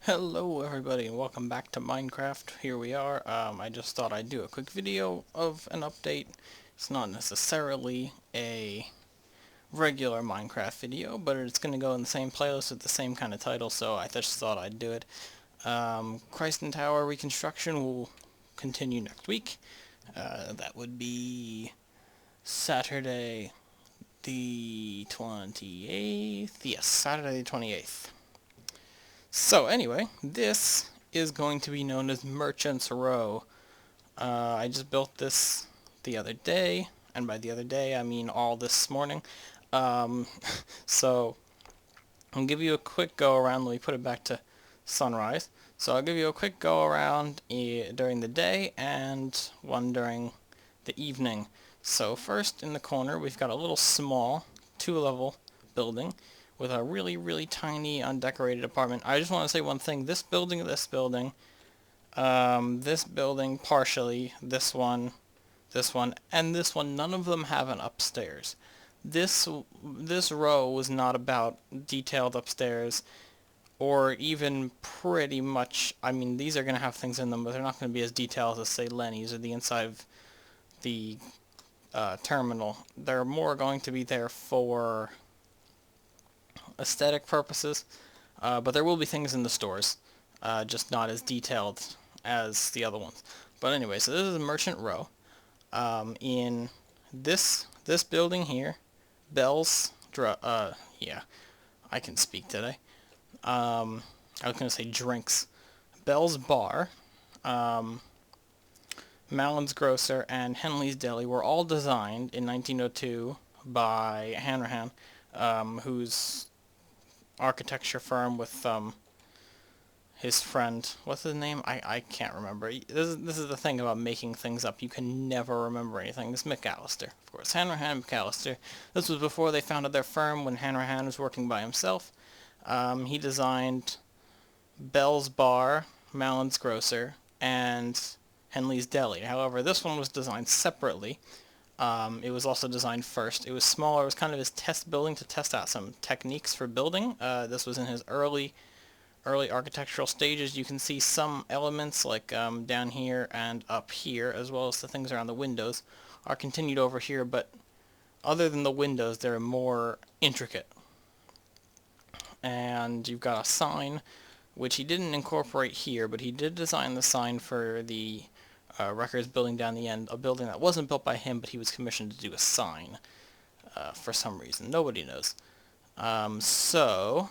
Hello everybody and welcome back to Minecraft. Here we are. I just thought I'd do a quick video of an update. It's not necessarily a regular Minecraft video, but it's going to go in the same playlist with the same kind of title, so I just thought I'd do it. Christen Tower reconstruction will continue next week. That would be Saturday the 28th. Yes, Saturday the 28th. So anyway, this is going to be known as Merchant's Row. I just built this the other day, and by the other day I mean all this morning. Um, so I'll give you a quick go around. Let me put it back to sunrise. So I'll give you a quick go around during the day and one during the evening. So first in the corner we've got a little small 2-level building with a really tiny undecorated apartment. I just want to say one thing. This building, this building partially, this one, and this one, none of them have an upstairs. This row was not about detailed upstairs or even pretty much, I mean, these are going to have things in them, but they're not going to be as detailed as, say, Lenny's or the inside of the terminal. They're more going to be there for aesthetic purposes, but there will be things in the stores, just not as detailed as the other ones. But anyway, so this is a Merchant Row. In this building here, yeah, I can speak today. I was going to say drinks. Bell's Bar, Mallin's Grocer, and Henley's Deli were all designed in 1902 by Hanrahan, whose architecture firm with his friend. What's his name? I can't remember. This is the thing about making things up. You can never remember anything. This McAllister, of course. Hanrahan McAllister. This was before they founded their firm when Hanrahan was working by himself. He designed Bell's Bar, Mallin's Grocer, and Henley's Deli. However, this one was designed separately. It was also designed first. It was smaller. It was kind of his test building to test out some techniques for building. This was in his early architectural stages. You can see some elements like down here and up here, as well as the things around the windows, are continued over here, but other than the windows, they're more intricate. And you've got a sign, which he didn't incorporate here, but he did design the sign for the records building down the end, a building that wasn't built by him, but he was commissioned to do a sign for some reason. Nobody knows. So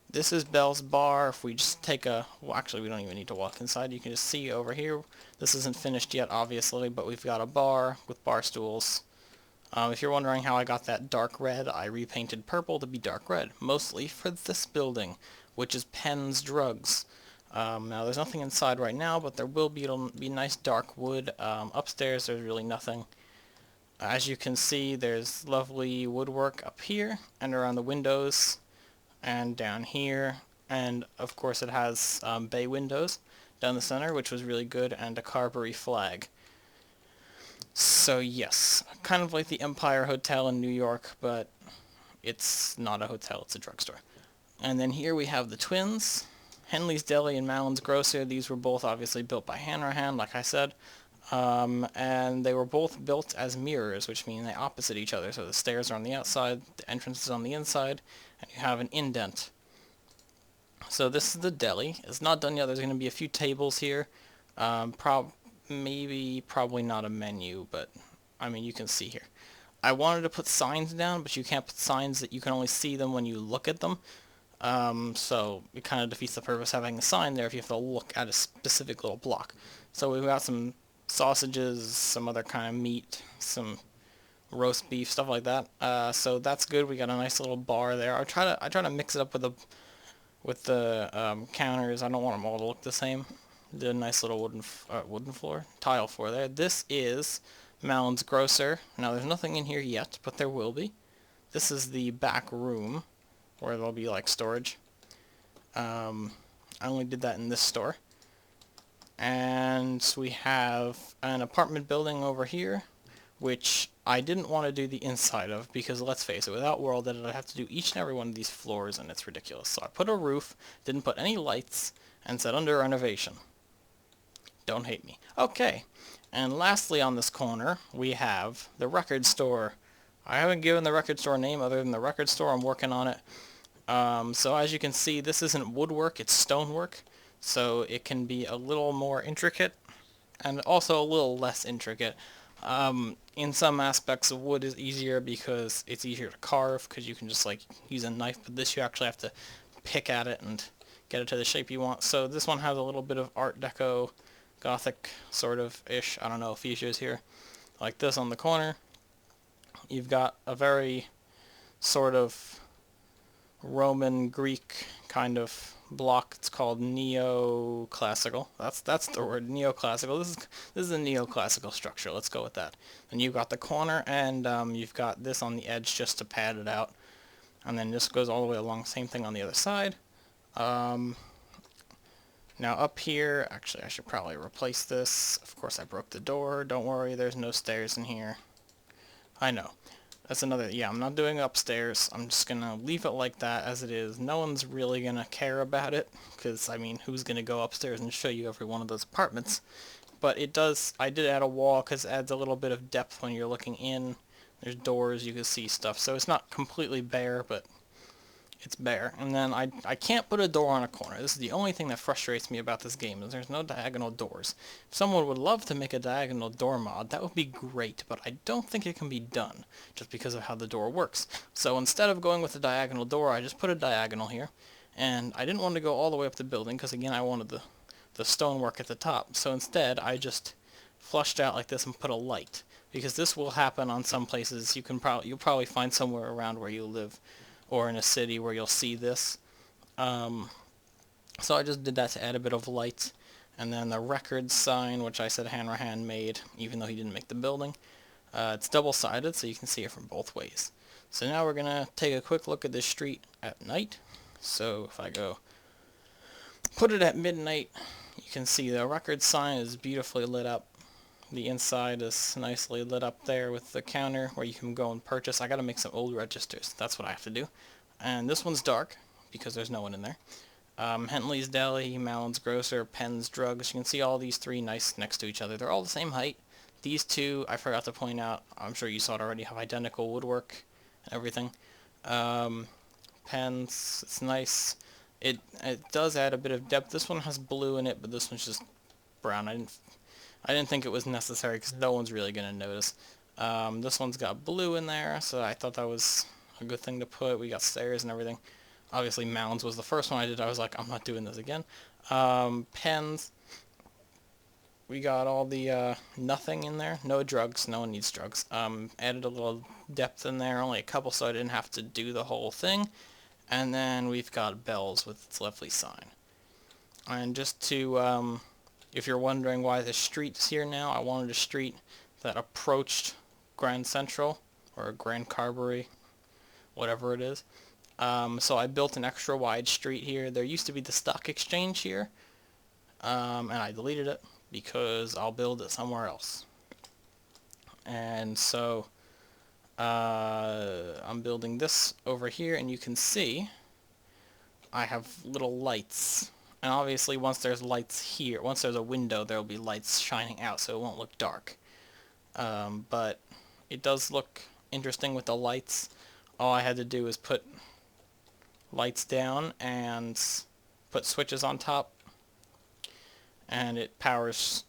this is Bell's Bar. If we just take well, actually, we don't even need to walk inside. You can just see over here. This isn't finished yet, obviously, but we've got a bar with bar stools. If you're wondering how I got that dark red, I repainted purple to be dark red, mostly for this building, which is Penn's Drugs. Now, there's nothing inside right now, but there will be. It'll be nice dark wood. Upstairs, there's really nothing. As you can see, there's lovely woodwork up here and around the windows and down here. And, of course, it has bay windows down the center, which was really good, and a Carbury flag. So, yes, kind of like the Empire Hotel in New York, but it's not a hotel, it's a drugstore. And then here we have the twins. Henley's Deli and Mallin's Grocer. These were both obviously built by Hanrahan, like I said. And they were both built as mirrors, which mean they opposite each other. So the stairs are on the outside, the entrance is on the inside, and you have an indent. So this is the deli. It's not done yet. There's going to be a few tables here. Probably not a menu, but I mean, you can see here. I wanted to put signs down, but you can't put signs that you can only see them when you look at them. So it kind of defeats the purpose of having a sign there if you have to look at a specific little block. So we've got some sausages, some other kind of meat, some roast beef, stuff like that. So that's good. We got a nice little bar there. I try to mix it up with the counters. I don't want them all to look the same. The nice little tile floor there. This is Mallin's Grocer. Now there's nothing in here yet, but there will be. This is the back room, where there'll be like storage. I only did that in this store. And we have an apartment building over here which I didn't want to do the inside of, because let's face it, without World Edit I'd have to do each and every one of these floors, and it's ridiculous. So I put a roof, didn't put any lights, and said under renovation. Don't hate me. Okay, and lastly on this corner, we have the record store. I haven't given the record store a name other than the record store. I'm working on it. So as you can see, this isn't woodwork, it's stonework, so it can be a little more intricate, and also a little less intricate. In some aspects, wood is easier because it's easier to carve, because you can just like use a knife, but this you actually have to pick at it and get it to the shape you want. So this one has a little bit of Art Deco, Gothic sort of ish, I don't know, features here, like this on the corner. You've got a very sort of Roman Greek kind of block. It's called neoclassical. That's the word, neoclassical. This is a neoclassical structure. Let's go with that. And you've got the corner, and you've got this on the edge just to pad it out, and then this goes all the way along. Same thing on the other side. Now up here, actually I should probably replace this. Of course I broke the door. Don't worry, there's no stairs in here. I know. That's another, yeah, I'm not doing upstairs. I'm just going to leave it like that as it is. No one's really going to care about it, because, I mean, who's going to go upstairs and show you every one of those apartments? But it does, I did add a wall because it adds a little bit of depth when you're looking in. There's doors, you can see stuff. So it's not completely bare, but it's bare. And then I can't put a door on a corner. This is the only thing that frustrates me about this game, is there's no diagonal doors. If someone would love to make a diagonal door mod, that would be great, but I don't think it can be done, just because of how the door works. So instead of going with a diagonal door, I just put a diagonal here, and I didn't want to go all the way up the building, because again, I wanted the stonework at the top. So instead, I just flushed out like this and put a light, because this will happen on some places. You'll probably find somewhere around where you live, or in a city where you'll see this. So I just did that to add a bit of light. And then the record sign, which I said Hanrahan made, even though he didn't make the building. It's double-sided, so you can see it from both ways. So now we're going to take a quick look at this street at night. So if I go put it at midnight, you can see the record sign is beautifully lit up. The inside is nicely lit up there with the counter where you can go and purchase. I gotta make some old registers. That's what I have to do. And this one's dark because there's no one in there. Hentley's Deli, Mallon's Grocer, Penn's Drugs. You can see all these three nice next to each other. They're all the same height. These two, I forgot to point out, I'm sure you saw it already, have identical woodwork and everything. Penn's, it's nice. It does add a bit of depth. This one has blue in it, but this one's just brown. I didn't think it was necessary because no one's really going to notice. This one's got blue in there, so I thought that was a good thing to put. We got stairs and everything. Obviously, Mounds was the first one I did. I was like, I'm not doing this again. Pens. We got all the nothing in there. No drugs. No one needs drugs. Added a little depth in there. Only a couple, so I didn't have to do the whole thing. And then we've got bells with its lovely sign. And just to... if you're wondering why the street's here now, I wanted a street that approached Grand Central, or Grand Carbury, whatever it is. So I built an extra wide street here. There used to be the stock exchange here, and I deleted it because I'll build it somewhere else. And so I'm building this over here, and you can see I have little lights. And obviously once there's lights here, once there's a window, there will be lights shining out, so it won't look dark. But it does look interesting with the lights. All I had to do is put lights down and put switches on top, and it powers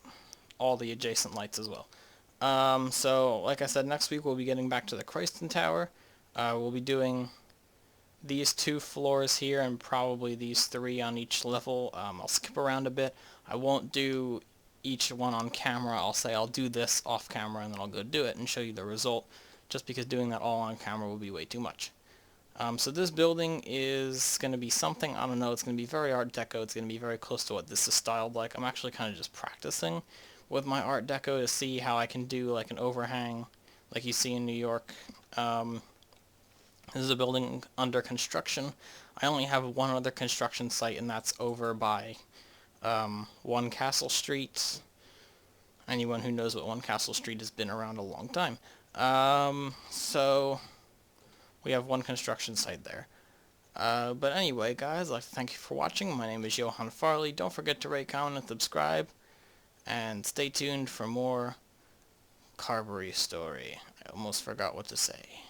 all the adjacent lights as well. So like I said, next week we'll be getting back to the Christen Tower. We'll be doing these 2 floors here and probably these 3 on each level. I'll skip around a bit. I won't do each one on camera. I'll say I'll do this off camera and then I'll go do it and show you the result, just because doing that all on camera will be way too much. So this building is going to be something, I don't know, it's going to be very Art Deco. It's going to be very close to what this is styled like. I'm actually kind of just practicing with my Art Deco to see how I can do like an overhang like you see in New York. This is a building under construction. I only have one other construction site, and that's over by 1 Castle Street. Anyone who knows what One Castle Street has been around a long time. So we have one construction site there. But anyway, guys, I'd like to thank you for watching. My name is Johan Farley. Don't forget to rate, comment, and subscribe. And stay tuned for more Carbury story. I almost forgot what to say.